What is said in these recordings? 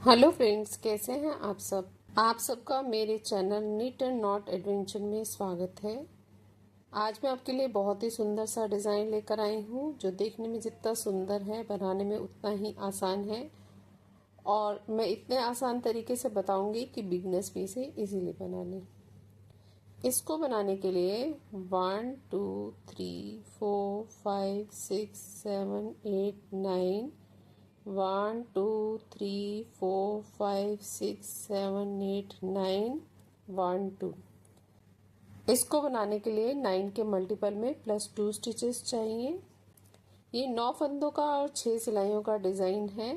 Hello friends, कैसे हैं आप सब। आप सबका मेरे channel knit and knot adventure में स्वागत है। आज मैं आपके लिए बहुत ही सुंदर सा डिज़ाइन लेकर आई हूँ, जो देखने में जितना सुंदर है बनाने में उतना ही आसान है। और मैं इतने आसान तरीके से बताऊंगी कि बिगनर्स भी इसे इजीली बना लें। इसको बनाने के लिए 1 2 3 4 5 6 7 8 9 1 2 3 4 5 6 7 8 9 1 2। इसको बनाने के लिए 9 के मल्टीपल में +2 स्टिचेस चाहिए। ये 9 फंदों का और 6 सिलाइयों का डिज़ाइन है।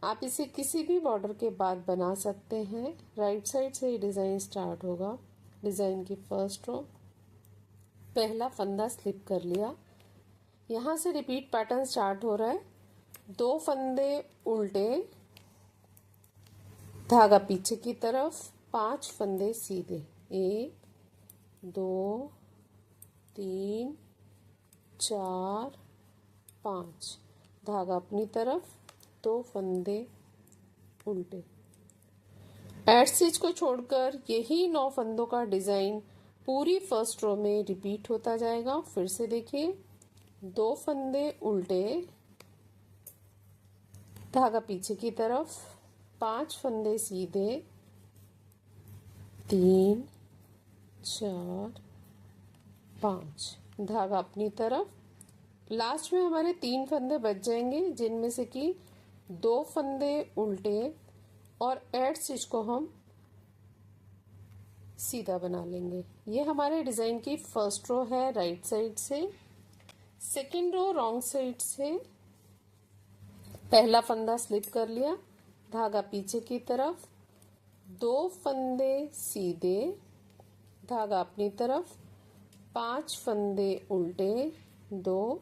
आप इसे किसी भी बॉर्डर के बाद बना सकते हैं। राइट साइड से ये डिज़ाइन स्टार्ट होगा। डिज़ाइन की फर्स्ट रो, पहला फंदा स्लिप कर लिया। यहाँ से रिपीट पैटर्न स्टार्ट हो रहा है। 2 फंदे उल्टे, धागा पीछे की तरफ, 5 फंदे सीधे, 1 2 3 4 5, धागा अपनी तरफ, 2 फंदे उल्टे। एड स्टिच को छोड़कर यही 9 फंदों का डिज़ाइन पूरी फर्स्ट रो में रिपीट होता जाएगा। फिर से देखिए, 2 फंदे उल्टे, धागा पीछे की तरफ, 5 फंदे सीधे, 3 4 5, धागा अपनी तरफ। लास्ट में हमारे 3 फंदे बच जाएंगे, जिनमें से कि 2 फंदे उल्टे और एड स्टिच को हम सीधा बना लेंगे। ये हमारे डिज़ाइन की फर्स्ट रो है राइट साइड से। सेकेंड रो रॉन्ग साइड से, पहला फंदा स्लिप कर लिया, धागा पीछे की तरफ, 2 फंदे सीधे, धागा अपनी तरफ, 5 फंदे उल्टे, 2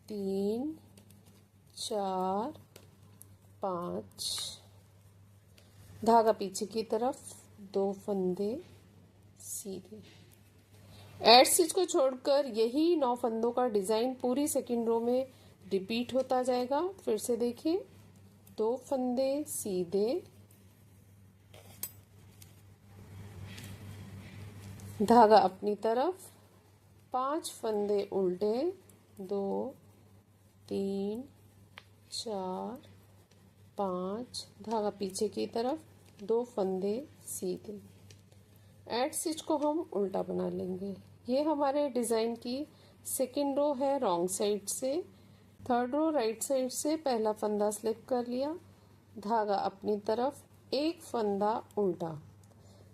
3 4 5, धागा पीछे की तरफ, 2 फंदे सीधे। एड स्टिच को छोड़कर यही 9 फंदों का डिज़ाइन पूरी सेकेंड रो में रिपीट होता जाएगा। फिर से देखिए, 2 फंदे सीधे, धागा अपनी तरफ, 5 फंदे उल्टे, 2 3 4 5, धागा पीछे की तरफ, 2 फंदे सीधे। एड स्टिच को हम उल्टा बना लेंगे। ये हमारे डिज़ाइन की सेकेंड रो है रॉन्ग साइड से। थर्ड रो राइट साइड से, पहला फंदा स्लिप कर लिया, धागा अपनी तरफ, 1 फंदा उल्टा।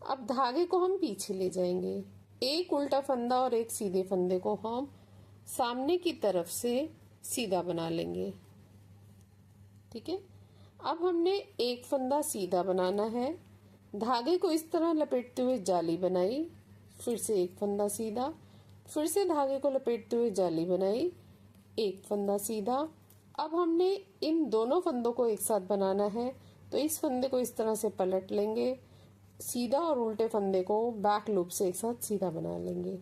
अब धागे को हम पीछे ले जाएंगे। एक उल्टा फंदा और एक सीधे फंदे को हम सामने की तरफ से सीधा बना लेंगे। ठीक है। अब हमने एक फंदा सीधा बनाना है। धागे को इस तरह लपेटते हुए जाली बनाई, फिर से एक फंदा सीधा, फिर से धागे को लपेटते हुए जाली बनाई, एक फंदा सीधा। अब हमने इन दोनों फंदों को एक साथ बनाना है, तो इस फंदे को इस तरह से पलट लेंगे, सीधा और उल्टे फंदे को बैक लूप से एक साथ सीधा बना लेंगे,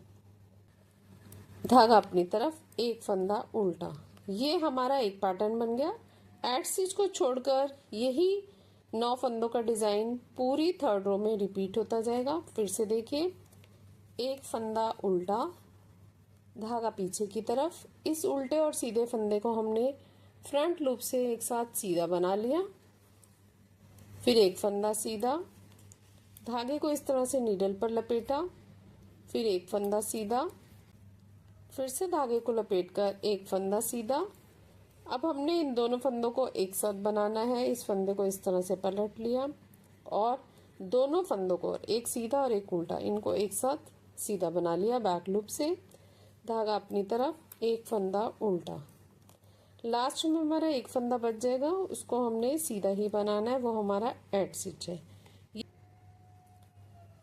धागा अपनी तरफ, एक फंदा उल्टा। ये हमारा एक पैटर्न बन गया। एड स्टिच को छोड़कर यही 9 फंदों का डिज़ाइन पूरी थर्ड रो में रिपीट होता जाएगा। फिर से देखिए, एक फंदा उल्टा, धागा पीछे की तरफ, इस उल्टे और सीधे फंदे को हमने फ्रंट लूप से एक साथ सीधा बना लिया, फिर एक फंदा सीधा, धागे को इस तरह से नीडल पर लपेटा, फिर एक फंदा सीधा, फिर से धागे को लपेटकर एक फंदा सीधा। अब हमने इन दोनों फंदों को एक साथ बनाना है। इस फंदे को इस तरह से पलट लिया और दोनों फंदों को, एक सीधा और एक उल्टा, इनको एक साथ सीधा बना लिया बैक लूप से, धागा अपनी तरफ, एक फंदा उल्टा। लास्ट में हमारा एक फंदा बच जाएगा, उसको हमने सीधा ही बनाना है, वो हमारा एड स्टिच है।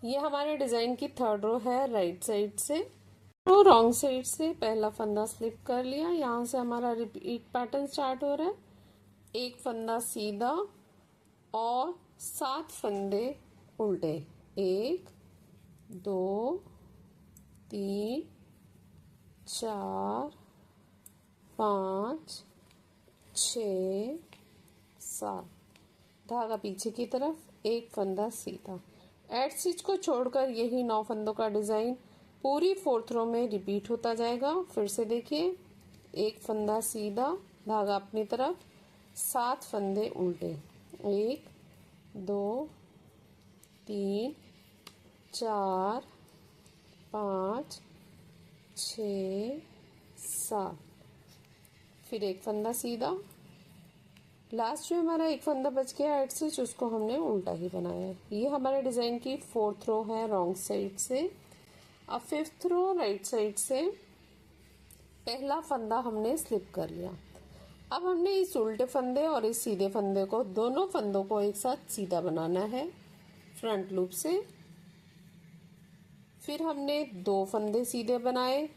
ये हमारे डिज़ाइन की थर्ड रो है राइट साइड से। तो रॉन्ग साइड से पहला फंदा स्लिप कर लिया, यहाँ से हमारा रिपीट पैटर्न स्टार्ट हो रहा है। एक फंदा सीधा और 7 फंदे उल्टे, 1 2 3 4 5 6 7, धागा पीछे की तरफ, एक फंदा सीधा। एड स्टिच को छोड़कर यही 9 फंदों का डिजाइन पूरी 4th रो में रिपीट होता जाएगा। फिर से देखिए, एक फंदा सीधा, धागा अपनी तरफ, 7 फंदे उल्टे, 1 2 3 4 5 6 7, फिर एक फंदा सीधा। लास्ट में हमारा एक फंदा बच गया एड स्टिच, उसको हमने उल्टा ही बनाया है। ये हमारे डिजाइन की 4th रो है रॉन्ग साइड से। अब 5th रो राइट साइड से पहला फंदा हमने स्लिप कर लिया। अब हमने इस उल्टे फंदे और इस सीधे फंदे को, दोनों फंदों को एक साथ सीधा बनाना है फ्रंट लूप से। फिर हमने 2 फंदे सीधे बनाए,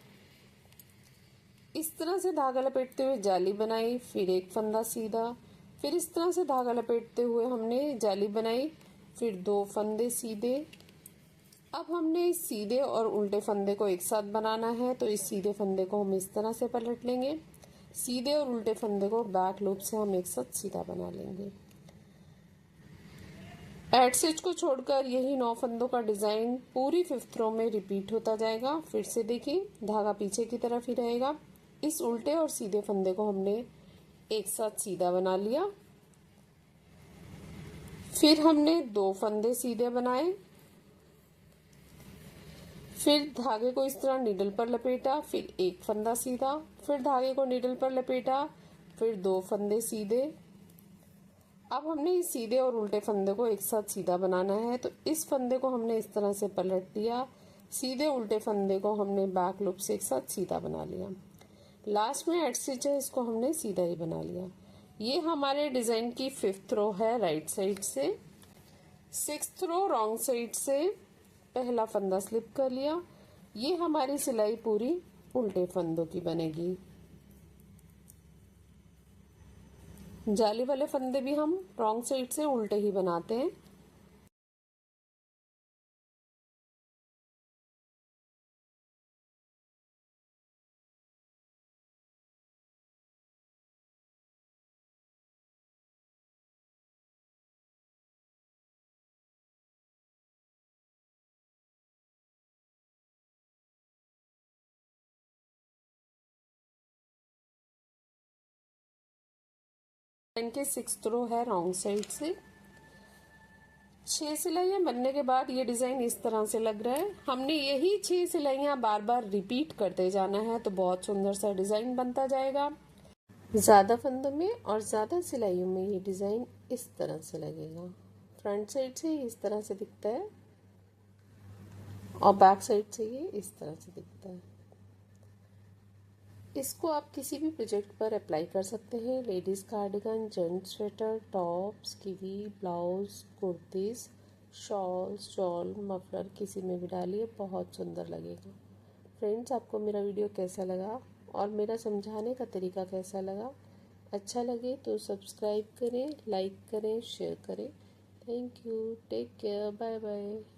इस तरह से धागा लपेटते हुए जाली बनाई, फिर एक फंदा सीधा, फिर इस तरह से धागा लपेटते हुए हमने जाली बनाई, फिर 2 फंदे सीधे। अब हमने इस सीधे और उल्टे फंदे को एक साथ बनाना है, तो इस सीधे फंदे को हम इस तरह से पलट लेंगे, सीधे और उल्टे फंदे को बैक लूप से हम एक साथ सीधा बना लेंगे। एड स्टिच को छोड़कर यही 9 फंदों का डिजाइन पूरी 5th रो में रिपीट होता जाएगा। फिर से देखिए, धागा पीछे की तरफ ही रहेगा। इस उल्टे और सीधे फंदे को हमने एक साथ सीधा बना लिया। फिर हमने 2 फंदे सीधे बनाए, फिर धागे को इस तरह नीडल पर लपेटा, फिर एक फंदा सीधा, फिर धागे को नीडल पर लपेटा, फिर 2 फंदे सीधे। अब हमने इस सीधे और उल्टे फंदे को एक साथ सीधा बनाना है, तो इस फंदे को हमने इस तरह से पलट दिया, सीधे उल्टे फंदे को हमने बैक लूप से एक साथ सीधा बना लिया। लास्ट में एड स्टिच है, इसको हमने सीधा ही बना लिया। ये हमारे डिजाइन की 5th रो है राइट साइड से। 6th रो रॉन्ग साइड से पहला फंदा स्लिप कर लिया। ये हमारी सिलाई पूरी उल्टे फंदों की बनेगी। जाली वाले फंदे भी हम रॉन्ग साइड से उल्टे ही बनाते हैं। इनके 6th रो है रॉन्ग साइड से। 6 सिलाइयाँ बनने के बाद ये डिजाइन इस तरह से लग रहा है। हमने यही 6 सिलाइयाँ बार बार रिपीट करते जाना है, तो बहुत सुंदर सा डिजाइन बनता जाएगा। ज्यादा फंदों में और ज्यादा सिलाइयों में ये डिजाइन इस तरह से लगेगा। फ्रंट साइड से इस तरह से दिखता है और बैक साइड से ये इस तरह से दिखता है। इसको आप किसी भी प्रोजेक्ट पर अप्लाई कर सकते हैं। Ladies cardigan, gents sweater, tops, kiwi, blouse, kurtis, shawl, stall, muffler, किसी में भी डालिए, बहुत सुंदर लगेगा। फ्रेंड्स, आपको मेरा वीडियो कैसा लगा और मेरा समझाने का तरीका कैसा लगा? अच्छा लगे तो सब्सक्राइब करें, लाइक करें, शेयर करें। Thank you, take care, bye bye.